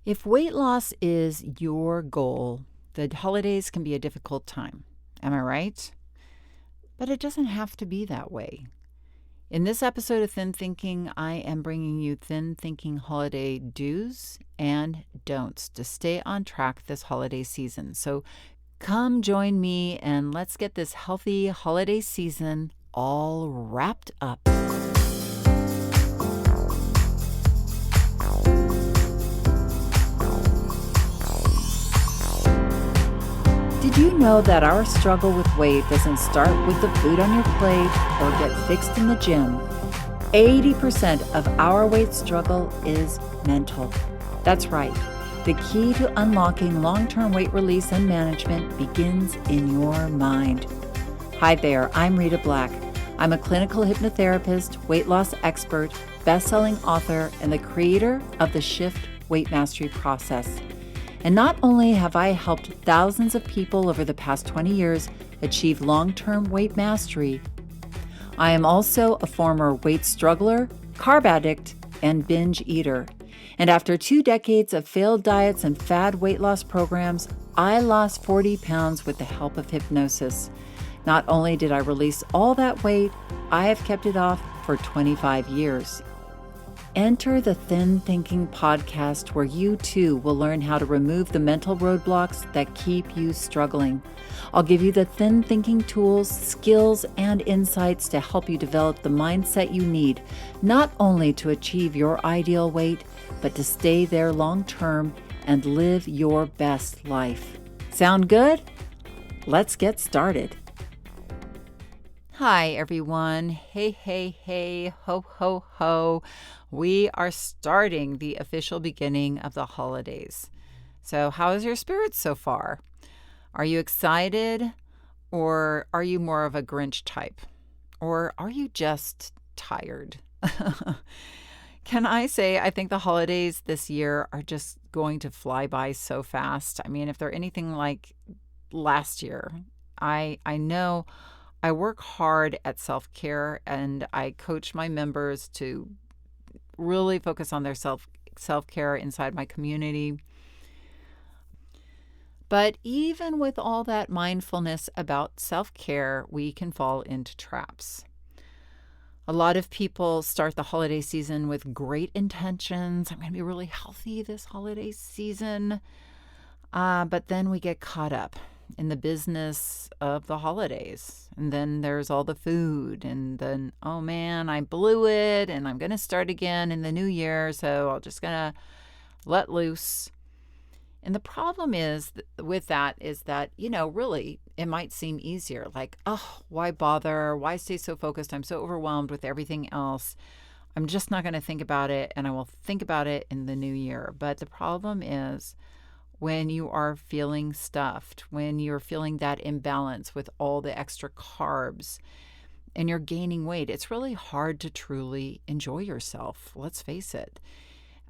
If weight loss is your goal, the holidays can be a difficult time. Am I right? But it doesn't have to be that way. In this episode of Thin Thinking, I am bringing you Thin Thinking holiday do's and don'ts to stay on track this holiday season. So come join me and let's get this healthy holiday season all wrapped up. Did you know that our struggle with weight doesn't start with the food on your plate or get fixed in the gym? 80% of our weight struggle is mental. That's right. The key to unlocking long-term weight release and management begins in your mind. Hi there, I'm Rita Black. I'm a clinical hypnotherapist, weight loss expert, best-selling author, and the creator of the Shift Weight Mastery process. And not only have I helped thousands of people over the past 20 years achieve long-term weight mastery, I am also a former weight struggler, carb addict, and binge eater. And after 2 decades of failed diets and fad weight loss programs, I lost 40 pounds with the help of hypnosis. Not only did I release all that weight, I have kept it off for 25 years. Enter the Thin Thinking podcast where you too will learn how to remove the mental roadblocks that keep you struggling. I'll give you the Thin Thinking tools, skills, and insights to help you develop the mindset you need, not only to achieve your ideal weight, but to stay there long term and live your best life. Sound good? Let's get started. Hi, everyone. Hey, hey, hey, ho, ho, ho. We are starting the official beginning of the holidays. So how is your spirits so far? Are you excited, or are you more of a Grinch type? Or are you just tired? Can I say I think the holidays this year are just going to fly by so fast? I mean, if they're anything like last year, I know I work hard at self-care, and I coach my members to really focus on their self-care inside my community. But even with all that mindfulness about self-care, we can fall into traps. A lot of people start the holiday season with great intentions. I'm going to be really healthy this holiday season. But then we get caught up in the business of the holidays. And then there's all the food. And then, oh man, I blew it and I'm going to start again in the new year. So I'm just going to let loose. And the problem is with that is that, really it might seem easier. Like, oh, why bother? Why stay so focused? I'm so overwhelmed with everything else. I'm just not going to think about it. And I will think about it in the new year. But the problem is, when you are feeling stuffed, when you're feeling that imbalance with all the extra carbs and you're gaining weight, it's really hard to truly enjoy yourself. Let's face it.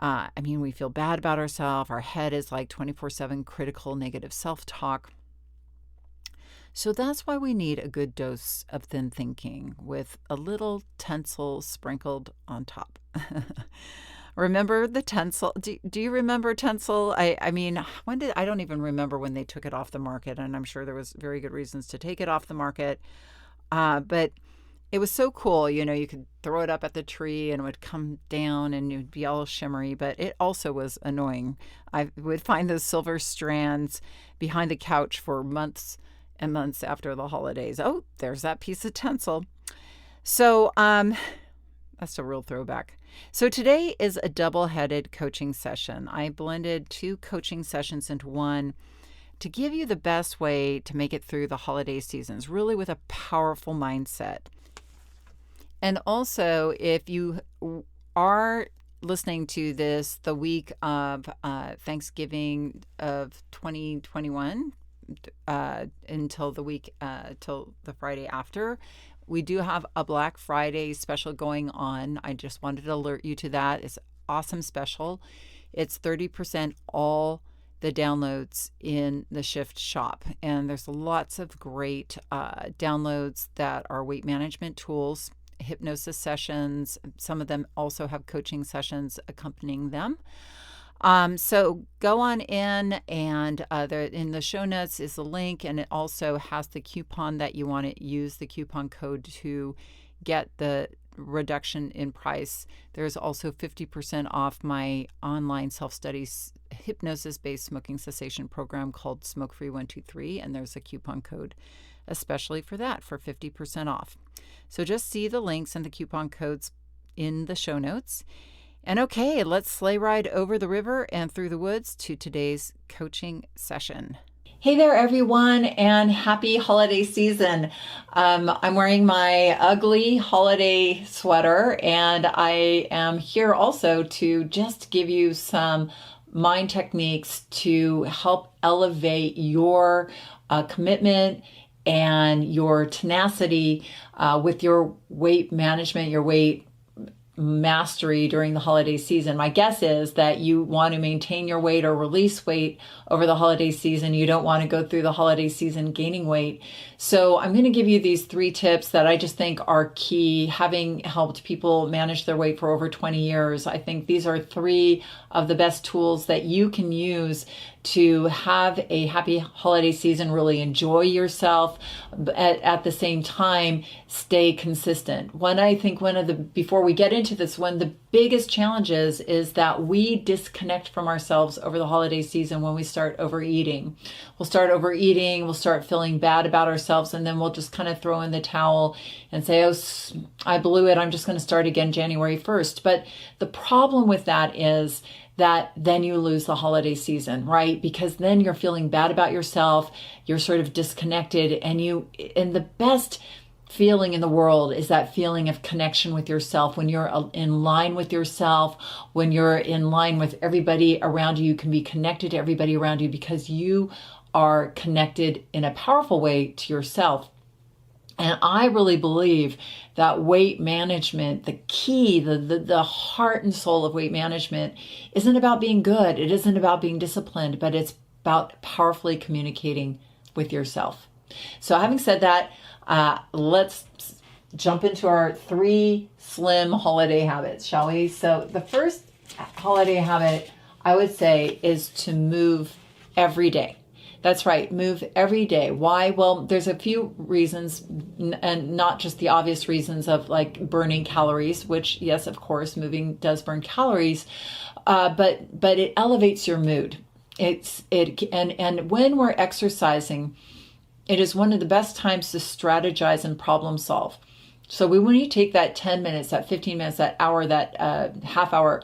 We feel bad about ourselves. Our head is like 24/7 critical, negative self-talk. So that's why we need a good dose of thin thinking with a little tinsel sprinkled on top. Remember the tinsel? Do you remember tinsel? I don't even remember when they took it off the market, and I'm sure there was very good reasons to take it off the market. But it was so cool. You could throw it up at the tree and it would come down and it would be all shimmery, but it also was annoying. I would find those silver strands behind the couch for months and months after the holidays. Oh, there's that piece of tinsel. So, that's a real throwback. So today is a double-headed coaching session. I blended 2 coaching sessions into one to give you the best way to make it through the holiday seasons, really with a powerful mindset. And also, if you are listening to this the week of Thanksgiving of 2021 until the Friday after, we do have a Black Friday special going on. I just wanted to alert you to that. It's an awesome special. It's 30% all the downloads in the Shift shop. And there's lots of great downloads that are weight management tools, hypnosis sessions. Some of them also have coaching sessions accompanying them. So go on in, and in the show notes is the link, and it also has the coupon that you want to use, the coupon code to get the reduction in price. There's also 50% off my online self-study hypnosis-based smoking cessation program called Smoke Free 123, and there's a coupon code especially for that for 50% off. So just see the links and the coupon codes in the show notes. And okay, let's sleigh ride over the river and through the woods to today's coaching session. Hey there, everyone, and happy holiday season. I'm wearing my ugly holiday sweater, and I am here also to just give you some mind techniques to help elevate your commitment and your tenacity with your weight management, your weight mastery during the holiday season. My guess is that you want to maintain your weight or release weight over the holiday season. You don't want to go through the holiday season gaining weight. So I'm going to give you these 3 tips that I just think are key, having helped people manage their weight for over 20 years. I think these are 3 of the best tools that you can use to have a happy holiday season, really enjoy yourself, at the same time, stay consistent. Before we get into this, one of the biggest challenges is that we disconnect from ourselves over the holiday season when we start overeating. We'll start feeling bad about ourselves, and then we'll just kind of throw in the towel and say, oh, I blew it, I'm just going to start again January 1st. But the problem with that is that then you lose the holiday season, right? Because then you're feeling bad about yourself, you're sort of disconnected, and the best feeling in the world is that feeling of connection with yourself. When you're in line with yourself, when you're in line with everybody around you, you can be connected to everybody around you because you are connected in a powerful way to yourself. And I really believe that weight management, the key, the heart and soul of weight management isn't about being good. It isn't about being disciplined, but it's about powerfully communicating with yourself. So having said that, let's jump into our 3 slim holiday habits, shall we? So the first holiday habit I would say is to move every day. That's right, move every day. Why? Well, there's a few reasons, and not just the obvious reasons of like burning calories, which yes, of course, moving does burn calories, but it elevates your mood. And when we're exercising, it is one of the best times to strategize and problem solve. So when you take that 10 minutes, that 15 minutes, that hour, that half hour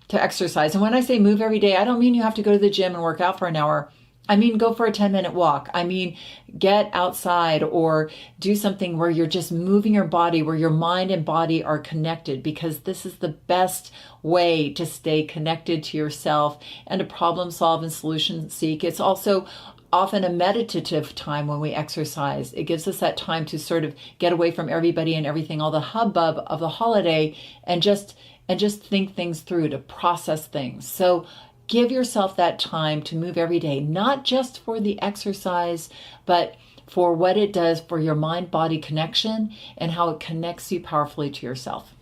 to exercise, and when I say move every day, I don't mean you have to go to the gym and work out for an hour. I mean, go for a 10-minute walk. I mean, get outside or do something where you're just moving your body, where your mind and body are connected, because this is the best way to stay connected to yourself and to problem solve and solution seek. It's also often a meditative time when we exercise. It gives us that time to sort of get away from everybody and everything, all the hubbub of the holiday, and just think things through, to process things. So give yourself that time to move every day, not just for the exercise, but for what it does for your mind-body connection and how it connects you powerfully to yourself.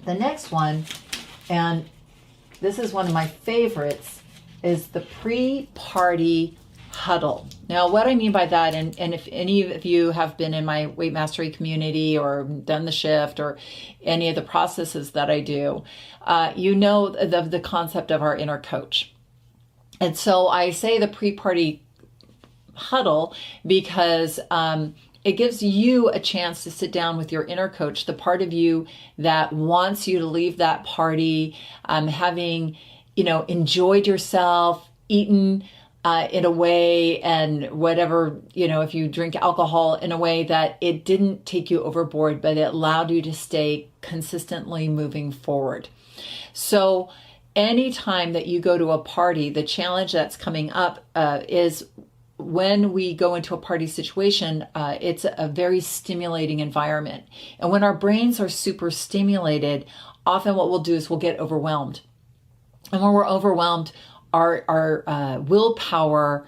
The next one, and this is one of my favorites, is the PreParty Huddle. Now, what I mean by that, and if any of you have been in my weight mastery community or done the shift or any of the processes that I do, you know the concept of our inner coach. And so I say the PreParty Huddle because it gives you a chance to sit down with your inner coach, the part of you that wants you to leave that party having, enjoyed yourself, eaten in a way, and whatever, if you drink alcohol, in a way that it didn't take you overboard, but it allowed you to stay consistently moving forward. So anytime that you go to a party, the challenge that's coming up is when we go into a party situation, it's a very stimulating environment. And when our brains are super stimulated, often what we'll do is we'll get overwhelmed. And when we're overwhelmed, our willpower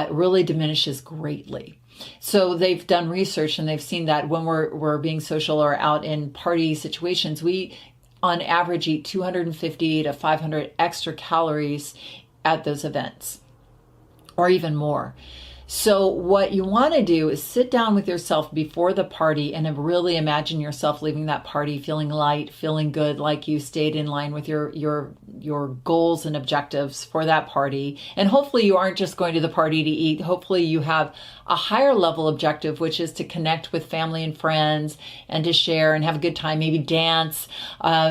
really diminishes greatly. So they've done research and they've seen that when we're being social or out in party situations, we on average eat 250 to 500 extra calories at those events, or even more. So what you want to do is sit down with yourself before the party and really imagine yourself leaving that party feeling light, feeling good, like you stayed in line with your goals and objectives for that party. And hopefully you aren't just going to the party to eat. Hopefully you have a higher level objective, which is to connect with family and friends and to share and have a good time, maybe dance,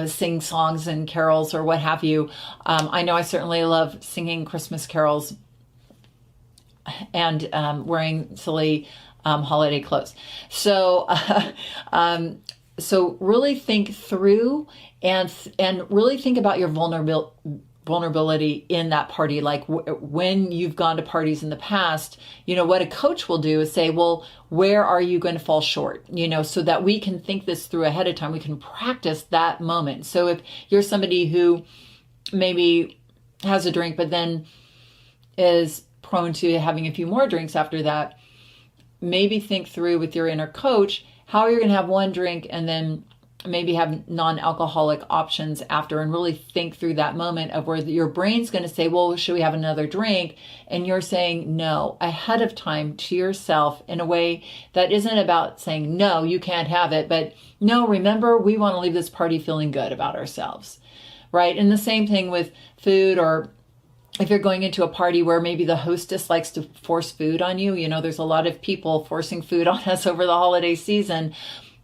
sing songs and carols or what have you. I know I certainly love singing Christmas carols and wearing silly holiday clothes. So, so really think through and really think about your vulnerability in that party. Like when you've gone to parties in the past, what a coach will do is say, well, where are you going to fall short? So that we can think this through ahead of time. We can practice that moment. So if you're somebody who maybe has a drink, but then is prone to having a few more drinks after that, maybe think through with your inner coach how you're going to have one drink and then maybe have non-alcoholic options after, and really think through that moment of where your brain's going to say, well, should we have another drink? And you're saying no ahead of time to yourself in a way that isn't about saying, no, you can't have it, but no, remember, we want to leave this party feeling good about ourselves, right? And the same thing with food, or if you're going into a party where maybe the hostess likes to force food on you, there's a lot of people forcing food on us over the holiday season.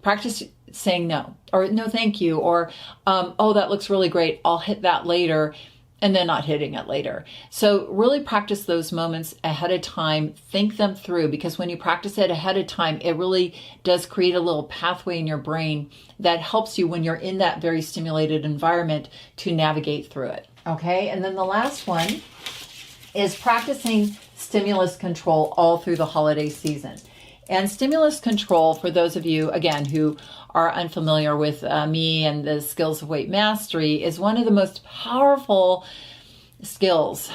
Practice saying no, or no, thank you, or, oh, that looks really great, I'll hit that later, and then not hitting it later. So really practice those moments ahead of time, think them through, because when you practice it ahead of time, it really does create a little pathway in your brain that helps you when you're in that very stimulated environment to navigate through it. Okay, and then the last one is practicing stimulus control all through the holiday season. And stimulus control, for those of you, again, who are unfamiliar with me and the skills of weight mastery, is one of the most powerful skills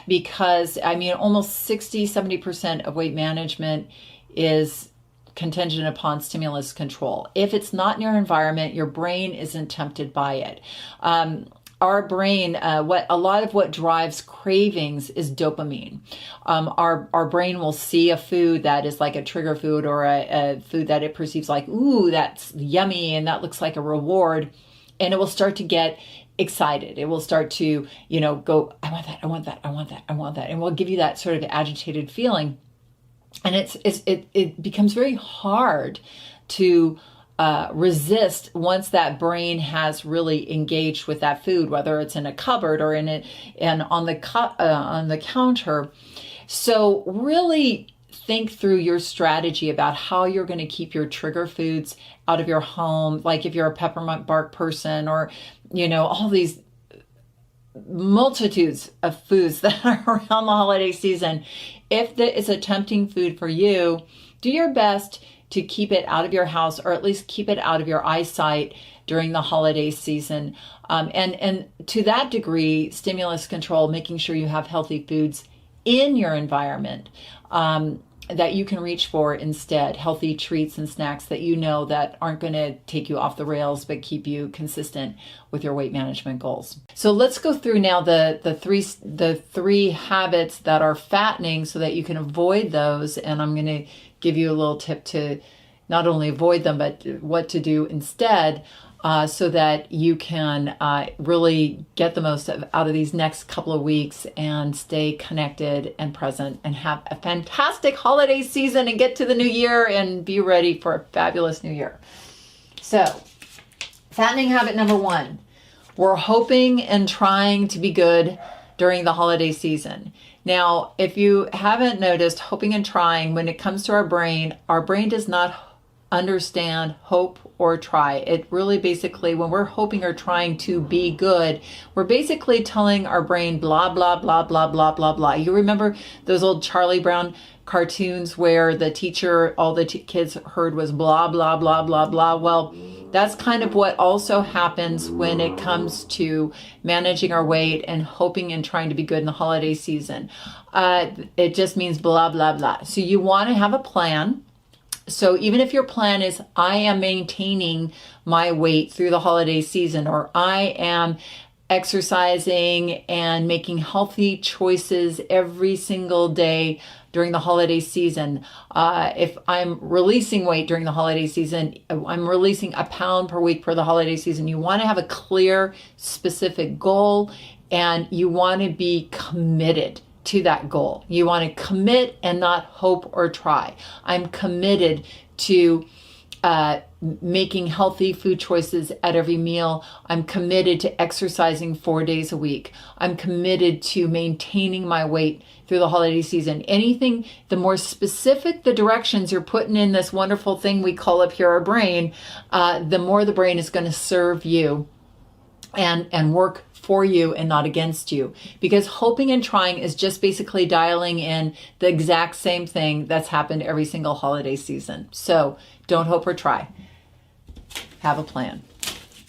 because, almost 60-70% of weight management is contingent upon stimulus control. If it's not in your environment, your brain isn't tempted by it. Our brain, a lot of what drives cravings is dopamine. Our brain will see a food that is like a trigger food, or a food that it perceives like, ooh, that's yummy and that looks like a reward, and it will start to get excited. It will start to, go, I want that, I want that, I want that, I want that, and will give you that sort of agitated feeling. And it becomes very hard to resist once that brain has really engaged with that food, whether it's in a cupboard or on the counter. So really think through your strategy about how you're going to keep your trigger foods out of your home. Like if you're a peppermint bark person, or all these multitudes of foods that are around the holiday season. If it's a tempting food for you, do your best to keep it out of your house, or at least keep it out of your eyesight during the holiday season. And to that degree, stimulus control, making sure you have healthy foods in your environment that you can reach for instead, healthy treats and snacks that that aren't going to take you off the rails, but keep you consistent with your weight management goals. So let's go through now the three habits that are fattening so that you can avoid those. And I'm going to give you a little tip to not only avoid them, but what to do instead, so that you can really get the most out of these next couple of weeks and stay connected and present and have a fantastic holiday season and get to the new year and be ready for a fabulous new year. So, fattening habit number 1, we're hoping and trying to be good during the holiday season. Now, if you haven't noticed, hoping and trying, when it comes to our brain does not understand hope or try. It really basically, when we're hoping or trying to be good, we're basically telling our brain blah, blah, blah, blah, blah, blah, blah. You remember those old Charlie Brown cartoons where the teacher, all the kids heard was blah, blah, blah, blah, blah. Well, that's kind of what also happens when it comes to managing our weight and hoping and trying to be good in the holiday season. It just means blah, blah, blah. So you want to have a plan So even if your plan is, I am maintaining my weight through the holiday season, or I am exercising and making healthy choices every single day during the holiday season. If I'm releasing weight during the holiday season, I'm releasing a pound per week for the holiday season. You want to have a clear, specific goal, and you want to be committed to that goal. You want to commit and not hope or try. I'm committed to making healthy food choices at every meal. I'm committed to exercising 4 days a week. I'm committed to maintaining my weight through the holiday season. Anything, the more specific the directions you're putting in this wonderful thing we call up here our brain, the more the brain is going to serve you and work for you and not against you. Because hoping and trying is just basically dialing in the exact same thing that's happened every single holiday season. So don't hope or try. Have a plan.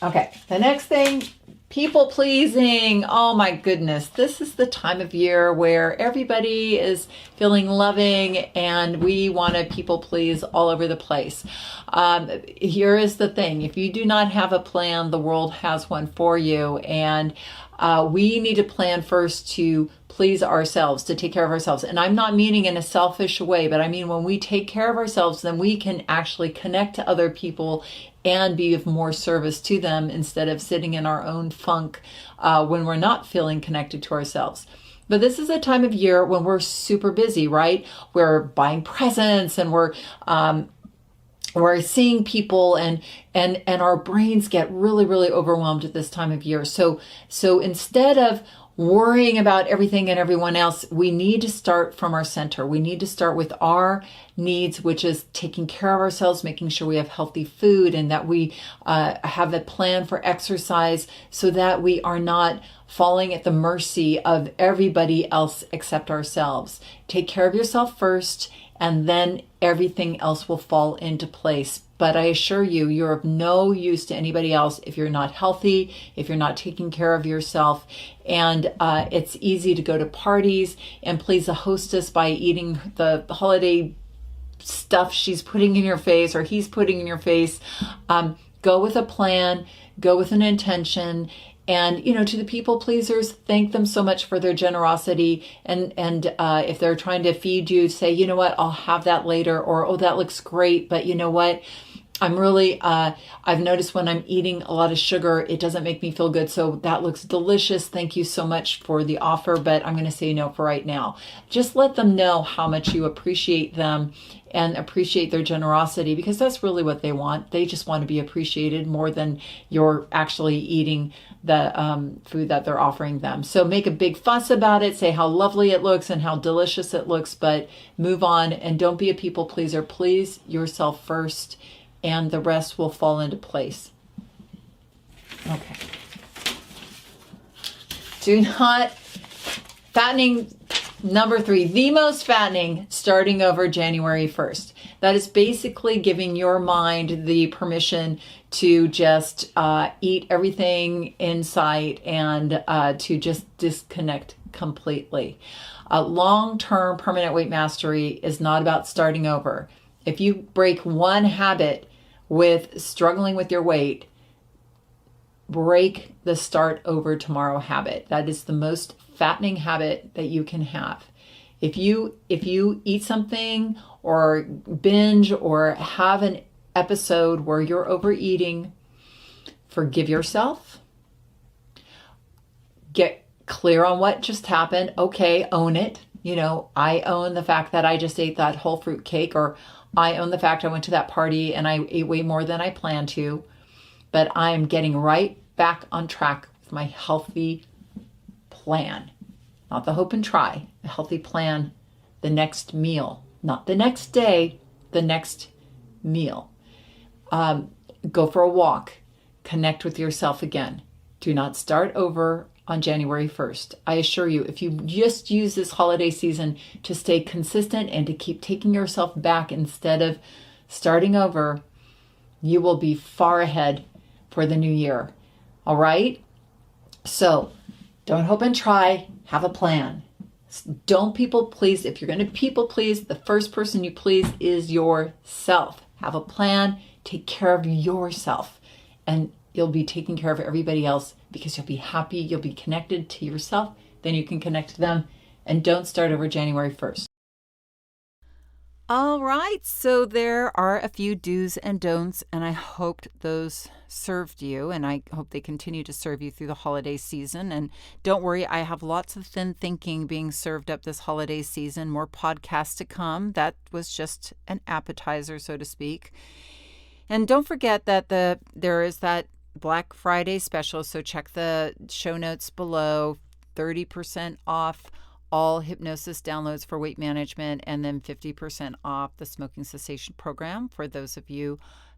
Okay, the next thing, people pleasing. Oh my goodness, this is the time of year where everybody is feeling loving and we want to people please all over the place. Here is the thing, if you do not have a plan, the world has one for you, and we need to plan first to please ourselves, to take care of ourselves. And I'm not meaning in a selfish way, but I mean when we take care of ourselves, then we can actually connect to other people and be of more service to them instead of sitting in our own funk when we're not feeling connected to ourselves. But this is a time of year when we're super busy, right? We're buying presents and we're seeing people, and our brains get really, really overwhelmed at this time of year. So instead of worrying about everything and everyone else, we need to start from our center. We need to start with our needs, which is taking care of ourselves, making sure we have healthy food, and that we have a plan for exercise so that we are not falling at the mercy of everybody else except ourselves. Take care of yourself first, and then everything else will fall into place. But I assure you, you're of no use to anybody else if you're not healthy, if you're not taking care of yourself. And it's easy to go to parties and please the hostess by eating the holiday stuff she's putting in your face or he's putting in your face. Go with a plan, go with an intention. And, to the people pleasers, thank them so much for their generosity. And if they're trying to feed you, say, you know what, I'll have that later. Or, oh, that looks great. But you know what? I'm really, I've noticed when I'm eating a lot of sugar, it doesn't make me feel good. So that looks delicious. Thank you so much for the offer, but I'm going to say no for right now. Just let them know how much you appreciate them and appreciate their generosity, because that's really what they want. They just want to be appreciated more than you're actually eating the food that they're offering them. So make a big fuss about it, say how lovely it looks and how delicious it looks, but move on and don't be a people pleaser. Please yourself first, and the rest will fall into place. Okay. Do not, fattening number 3, the most fattening, starting over January 1st. That is basically giving your mind the permission to just eat everything in sight and to just disconnect completely. Long-term permanent weight mastery is not about starting over. If you break one habit with struggling with your weight, break the start over tomorrow habit. That is the most fattening habit that you can have. If you eat something or binge or have an episode where you're overeating, forgive yourself. Get clear on what just happened. Okay, own it. I own the fact that I just ate that whole fruit cake, or I own the fact I went to that party and I ate way more than I planned to, but I'm getting right back on track with my healthy plan. Not the hope and try, a healthy plan, the next meal, not the next day, the next meal. Go for a walk, connect with yourself again. Do not start over on January 1st. I assure you, if you just use this holiday season to stay consistent and to keep taking yourself back instead of starting over, you will be far ahead for the new year. All right? So don't hope and try, have a plan. Don't people please. If you're going to people please, the first person you please is yourself. Have a plan. Take care of yourself. And you'll be taking care of everybody else because you'll be happy. You'll be connected to yourself. Then you can connect to them. And don't start over January 1st. All right, so there are a few do's and don'ts, and I hope those served you, and I hope they continue to serve you through the holiday season. And don't worry, I have lots of thin thinking being served up this holiday season, more podcasts to come. That was just an appetizer, so to speak. And don't forget that there is that Black Friday special, so check the show notes below, 30% off all hypnosis downloads for weight management, and then 50% off the smoking cessation program for those of you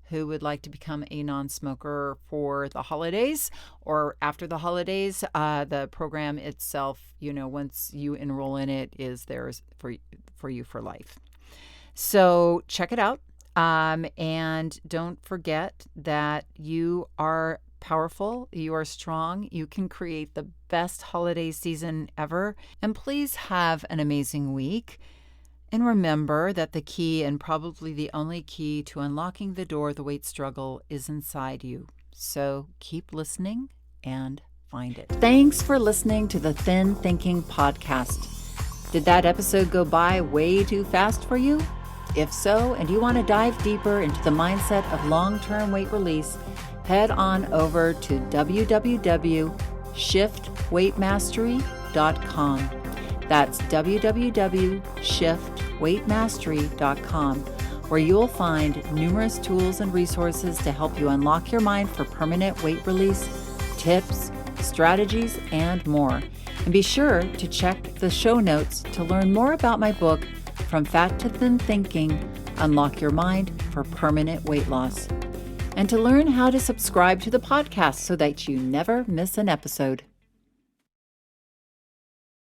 who would like to become a non-smoker for the holidays or after the holidays. The program itself, once you enroll in it, is theirs for you for life. So check it out. And don't forget that you are powerful, you are strong, you can create the best holiday season ever, and please have an amazing week. And remember that the key, and probably the only key to unlocking the door of the weight struggle, is inside you. So keep listening and find it. Thanks for listening to the Thin Thinking Podcast. Did that episode go by way too fast for you? If so, and you want to dive deeper into the mindset of long-term weight release, head on over to www.shiftweightmastery.com. That's www.shiftweightmastery.com, where you'll find numerous tools and resources to help you unlock your mind for permanent weight release, tips, strategies, and more. And be sure to check the show notes to learn more about my book, From Fat to Thin Thinking, Unlock Your Mind for Permanent Weight Loss, and to learn how to subscribe to the podcast so that you never miss an episode.